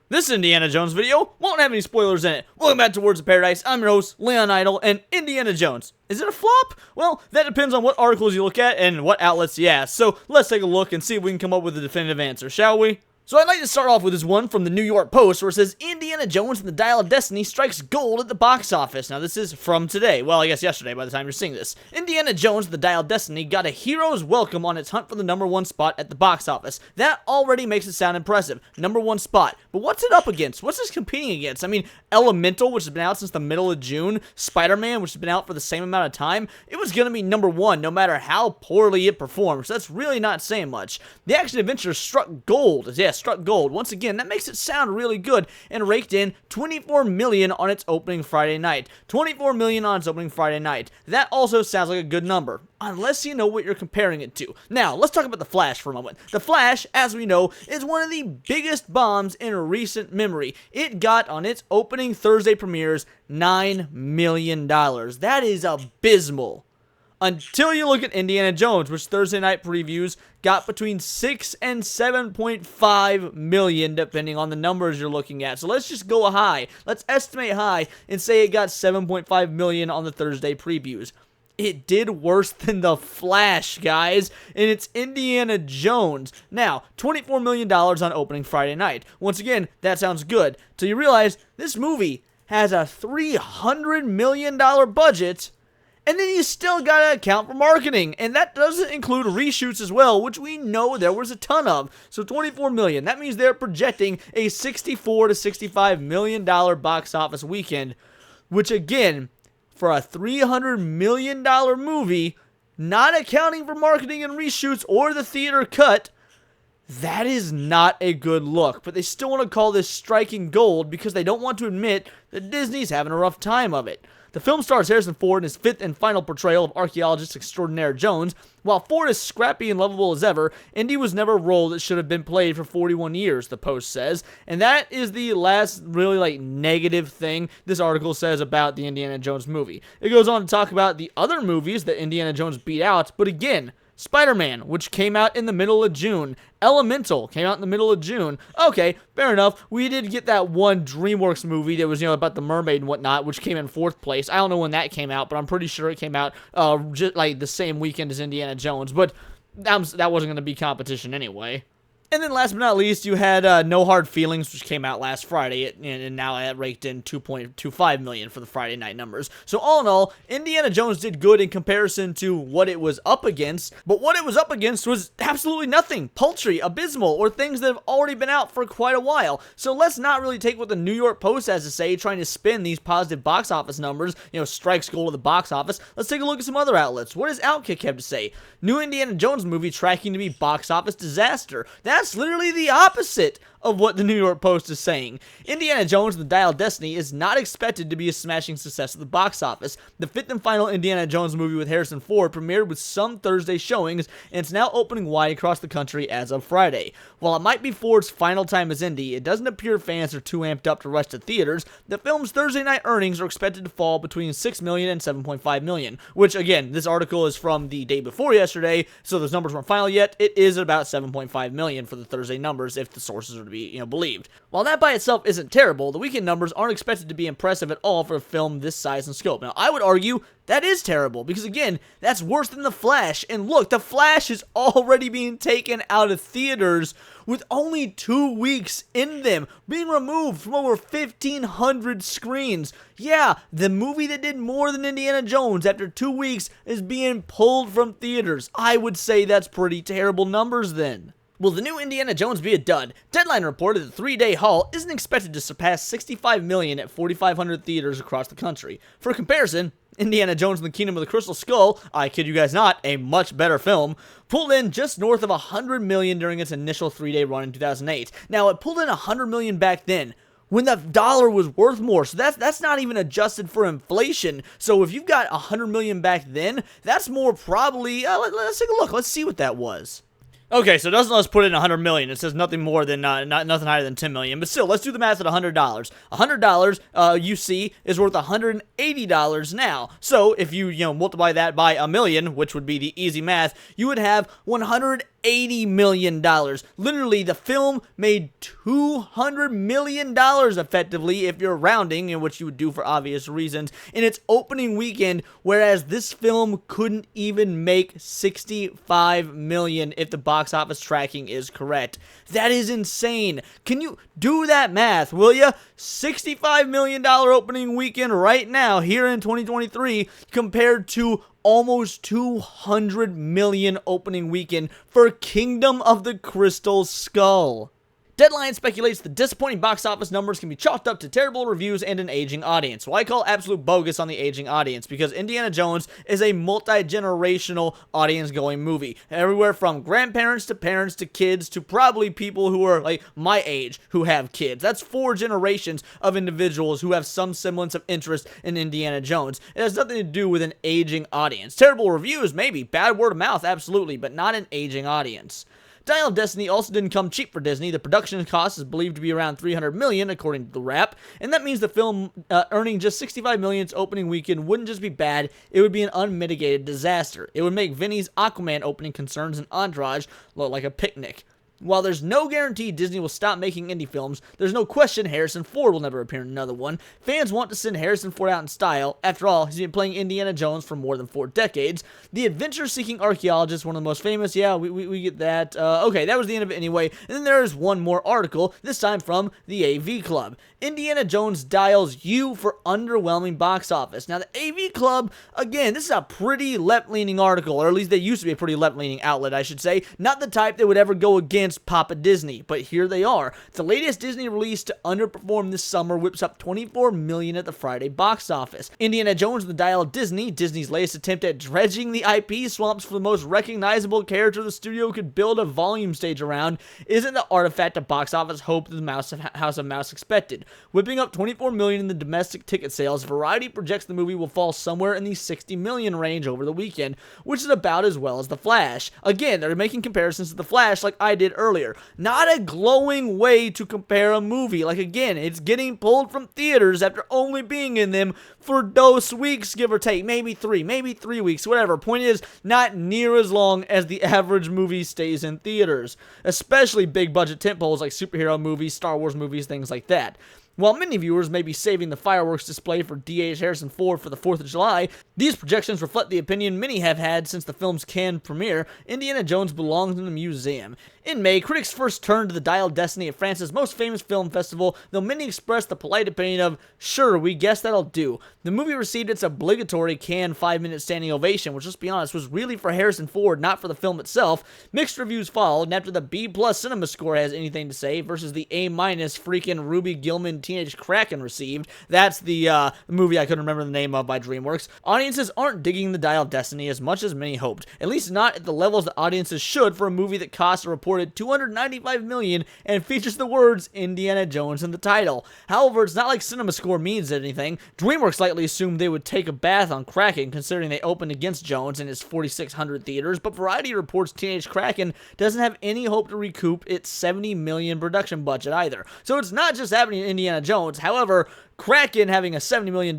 This Indiana Jones video won't have any spoilers in it. Welcome back to Words of Paradise. I'm your host, Leon Idol, and Indiana Jones. Is it a flop? Well, that depends on what articles you look at and what outlets you ask. So let's take a look and see if we can come up with a definitive answer, shall we? So I'd like to start off with this one from the New York Post where it says, Indiana Jones and the Dial of Destiny strikes gold at the box office. Now this is from today. Well, I guess yesterday by the time you're seeing this. Indiana Jones and the Dial of Destiny got a hero's welcome on its hunt for the #1 spot at the box office. That already makes it sound impressive. #1 spot. But what's it up against? What's this competing against? I mean, Elemental, which has been out since the middle of June. Spider-Man, which has been out for the same amount of time. It was going to be #1 no matter how poorly it performs. So that's really not saying much. The action-adventure struck gold. Yeah, struck gold. Once again, that makes it sound really good and raked in $24 million on its opening Friday night. $24 million on its opening Friday night. That also sounds like a good number, unless you know what you're comparing it to. Now, let's talk about The Flash for a moment. The Flash, as we know, is one of the biggest bombs in recent memory. It got, on its opening Thursday premieres, $9 million. That is abysmal. Until you look at Indiana Jones, which Thursday night previews got between 6 and 7.5 million, depending on the numbers you're looking at. So let's just go high. Let's estimate high and say it got 7.5 million on the Thursday previews. It did worse than The Flash, guys, and it's Indiana Jones. Now, $24 million on opening Friday night. Once again, that sounds good. Till you realize this movie has a $300 million budget. And then you still gotta account for marketing, and that doesn't include reshoots as well, which we know there was a ton of. So $24 million, that means they're projecting a $64 to $65 million box office weekend, which again, for a $300 million movie, not accounting for marketing and reshoots or the theater cut, that is not a good look. But they still want to call this striking gold because they don't want to admit that Disney's having a rough time of it. The film stars Harrison Ford in his 5th and final portrayal of archaeologist extraordinaire Jones. While Ford is scrappy and lovable as ever, Indy was never a role that should have been played for 41 years, the Post says. And that is the last really negative thing this article says about the Indiana Jones movie. It goes on to talk about the other movies that Indiana Jones beat out, but again, Spider-Man, which came out in the middle of June. Elemental came out in the middle of June. Okay, fair enough. We did get that one DreamWorks movie that was, about the mermaid and whatnot, which came in 4th place. I don't know when that came out, but I'm pretty sure it came out just like the same weekend as Indiana Jones. But that wasn't going to be competition anyway. And then last but not least, you had No Hard Feelings, which came out last Friday, and now it raked in $2.25 million for the Friday night numbers. So all in all, Indiana Jones did good in comparison to what it was up against, but what it was up against was absolutely nothing, paltry, abysmal, or things that have already been out for quite a while. So let's not really take what the New York Post has to say, trying to spin these positive box office numbers, strikes gold at the box office. Let's take a look at some other outlets. What does Outkick have to say? New Indiana Jones movie tracking to be box office disaster. That's literally the opposite of what the New York Post is saying. Indiana Jones and the Dial of Destiny is not expected to be a smashing success at the box office. The 5th and final Indiana Jones movie with Harrison Ford premiered with some Thursday showings, and it's now opening wide across the country as of Friday. While it might be Ford's final time as Indy, it doesn't appear fans are too amped up to rush to theaters. The film's Thursday night earnings are expected to fall between $6 million and $7.5 million, which again, this article is from the day before yesterday, so those numbers weren't final yet. It is about $7.5 million for the Thursday numbers if the sources are to be believed. While that by itself isn't terrible, the weekend numbers aren't expected to be impressive at all for a film this size and scope. Now, I would argue that is terrible, because again, that's worse than The Flash. And look, The Flash is already being taken out of theaters with only 2 weeks in them, being removed from over 1,500 screens. Yeah, the movie that did more than Indiana Jones after 2 weeks is being pulled from theaters. I would say that's pretty terrible numbers then. Will the new Indiana Jones be a dud? Deadline reported the 3-day haul isn't expected to surpass $65 million at 4,500 theaters across the country. For comparison, Indiana Jones and the Kingdom of the Crystal Skull, I kid you guys not, a much better film, pulled in just north of $100 million during its initial 3-day run in 2008. Now, it pulled in $100 million back then, when the dollar was worth more. So that's not even adjusted for inflation. So if you've got $100 million back then, that's more probably, let's take a look. Let's see what that was. Okay, so it doesn't let us put in $100 million. It says nothing more than, nothing higher than $10 million. But still, let's do the math at $100. $100, you see, is worth $180 now. So if you, multiply that by a million, which would be the easy math, you would have $180 $80 million. Literally, the film made $200 million effectively, if you're rounding, in which you would do for obvious reasons, in its opening weekend, whereas this film couldn't even make $65 million if the box office tracking is correct. That is insane. Can you do that math, will ya? $65 million opening weekend right now here in 2023 compared to almost $200 million opening weekend for Kingdom of the Crystal Skull. Deadline speculates the disappointing box office numbers can be chalked up to terrible reviews and an aging audience. Well, I call absolute bogus on the aging audience because Indiana Jones is a multi-generational audience-going movie. Everywhere from grandparents to parents to kids to probably people who are like my age who have kids. That's 4 generations of individuals who have some semblance of interest in Indiana Jones. It has nothing to do with an aging audience. Terrible reviews, maybe. Bad word of mouth, absolutely, but not an aging audience. Dial of Destiny also didn't come cheap for Disney. The production cost is believed to be around $300 million, according to the Wrap, and that means the film earning just $65 million its opening weekend wouldn't just be bad, it would be an unmitigated disaster. It would make Vinny's Aquaman opening concerns and Entourage look like a picnic. While there's no guarantee Disney will stop making indie films, there's no question Harrison Ford will never appear in another one. Fans want to send Harrison Ford out in style. After all, he's been playing Indiana Jones for more than 4 decades. The adventure-seeking archaeologist, one of the most famous, yeah, we get that. Okay, that was the end of it anyway. And then there's one more article, this time from the AV Club. Indiana Jones dials U for underwhelming box office. Now, the AV Club, again, this is a pretty left-leaning article, or at least they used to be a pretty left-leaning outlet, I should say. Not the type that would ever go against Papa Disney, but here they are. The latest Disney release to underperform this summer whips up $24 million at the Friday box office. Indiana Jones and the Dial of Disney, Disney's latest attempt at dredging the IP swamps for the most recognizable character the studio could build a volume stage around, isn't the artifact of box office hope that the House of Mouse expected. Whipping up $24 million in the domestic ticket sales, Variety projects the movie will fall somewhere in the $60 million range over the weekend, which is about as well as The Flash. Again, they're making comparisons to The Flash like I did earlier. Not a glowing way to compare a movie. Like, again, it's getting pulled from theaters after only being in them for those weeks, give or take. Maybe 3 weeks, whatever. Point is, not near as long as the average movie stays in theaters. Especially big budget tentpoles like superhero movies, Star Wars movies, things like that. While many viewers may be saving the fireworks display for D.H. Harrison Ford for the 4th of July, these projections reflect the opinion many have had since the film's Cannes premiere. Indiana Jones belongs in a museum. In May, critics first turned to the Dial of Destiny at France's most famous film festival, though many expressed the polite opinion of, sure, we guess that'll do. The movie received its obligatory Cannes 5-minute standing ovation, which, let's be honest, was really for Harrison Ford, not for the film itself. Mixed reviews followed, and after the B+ cinema score has anything to say versus the A- freaking Ruby Gillman Teenage Kraken received, that's the movie I couldn't remember the name of by DreamWorks, audiences aren't digging the Dial of Destiny as much as many hoped, at least not at the levels that audiences should for a movie that costs a reported $295 million and features the words Indiana Jones in the title. However, it's not like CinemaScore means anything. DreamWorks likely assumed they would take a bath on Kraken considering they opened against Jones in its 4,600 theaters, but Variety reports Teenage Kraken doesn't have any hope to recoup its $70 million production budget either. So it's not just happening in Indiana Jones. However, Kraken having a $70 million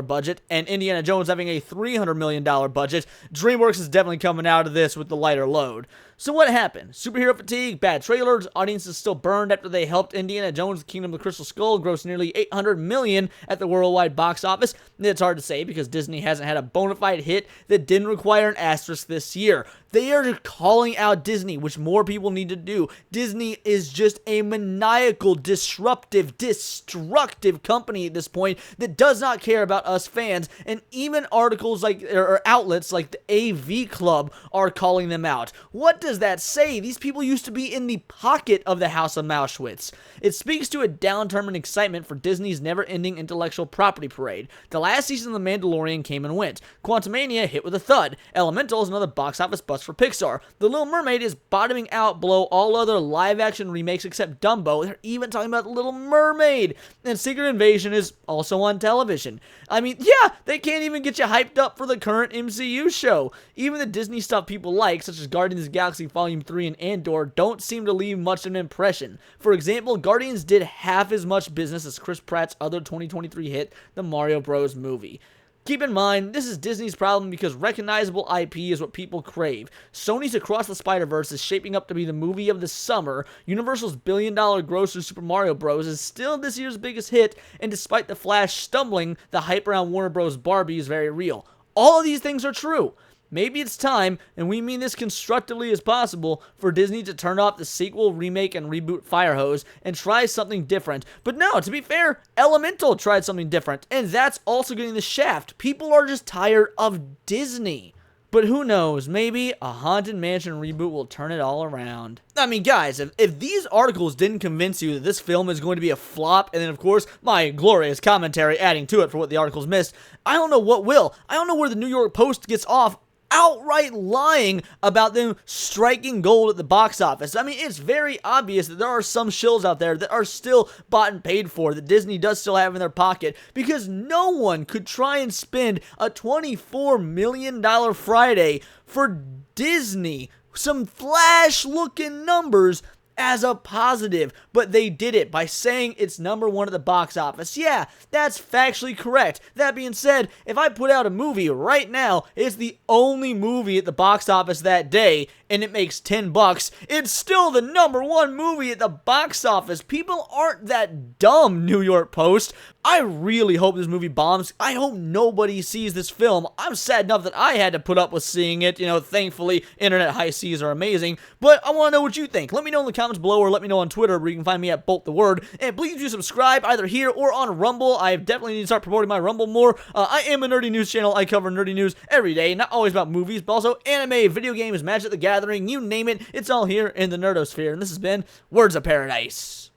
budget and Indiana Jones having a $300 million budget, DreamWorks is definitely coming out of this with the lighter load. So what happened? Superhero fatigue, bad trailers, audiences still burned after they helped Indiana Jones' Kingdom of the Crystal Skull gross nearly $800 million at the worldwide box office? It's hard to say because Disney hasn't had a bona fide hit that didn't require an asterisk this year. They are calling out Disney, which more people need to do. Disney is just a maniacal, disruptive, destructive company at this point that does not care about us fans, and even articles like, or outlets like the AV Club are calling them out. What does that say? These people used to be in the pocket of the House of Mauschwitz. It speaks to a downturn in excitement for Disney's never-ending intellectual property parade. The last season of The Mandalorian came and went. Quantumania hit with a thud. Elemental is another box office bust for Pixar. The Little Mermaid is bottoming out below all other live-action remakes except Dumbo. They're even talking about The Little Mermaid. And Secret Invasion is also on television. I mean, yeah, they can't even get you hyped up for the current MCU show. Even the Disney stuff people like, such as Guardians of the Galaxy Volume 3 and Andor, don't seem to leave much of an impression. For example, Guardians did half as much business as Chris Pratt's other 2023 hit, the Mario Bros. Movie. Keep in mind, this is Disney's problem because recognizable IP is what people crave. Sony's Across the Spider-Verse is shaping up to be the movie of the summer. Universal's billion-dollar grosser Super Mario Bros. Is still this year's biggest hit, and despite The Flash stumbling, the hype around Warner Bros. Barbie is very real. All of these things are true. Maybe it's time, and we mean this constructively as possible, for Disney to turn off the sequel, remake, and reboot fire hose and try something different. But no, to be fair, Elemental tried something different, and that's also getting the shaft. People are just tired of Disney. But who knows, maybe a Haunted Mansion reboot will turn it all around. I mean, guys, if these articles didn't convince you that this film is going to be a flop, and then, of course, my glorious commentary adding to it for what the articles missed, I don't know what will. I don't know where the New York Post gets off outright lying about them striking gold at the box office. I mean, it's very obvious that there are some shills out there that are still bought and paid for, that Disney does still have in their pocket, because no one could try and spend a $24 million Friday for Disney, some flash-looking numbers, as a positive, but they did it by saying it's #1 at the box office. Yeah, that's factually correct. That being said, if I put out a movie right now, it's the only movie at the box office that day, and it makes $10, it's still the #1 movie at the box office. People aren't that dumb, New York Post. I really hope this movie bombs. I hope nobody sees this film. I'm sad enough that I had to put up with seeing it. You know, thankfully, internet high seas are amazing. But I want to know what you think. Let me know in the comments below, or let me know on Twitter, where you can find me at Bolt the Word. And please do subscribe either here or on Rumble. I definitely need to start promoting my Rumble more. I am a nerdy news channel. I cover nerdy news every day. Not always about movies, but also anime, video games, Magic the Gathering, you name it. It's all here in the Nerdosphere. And this has been Words of Paradise.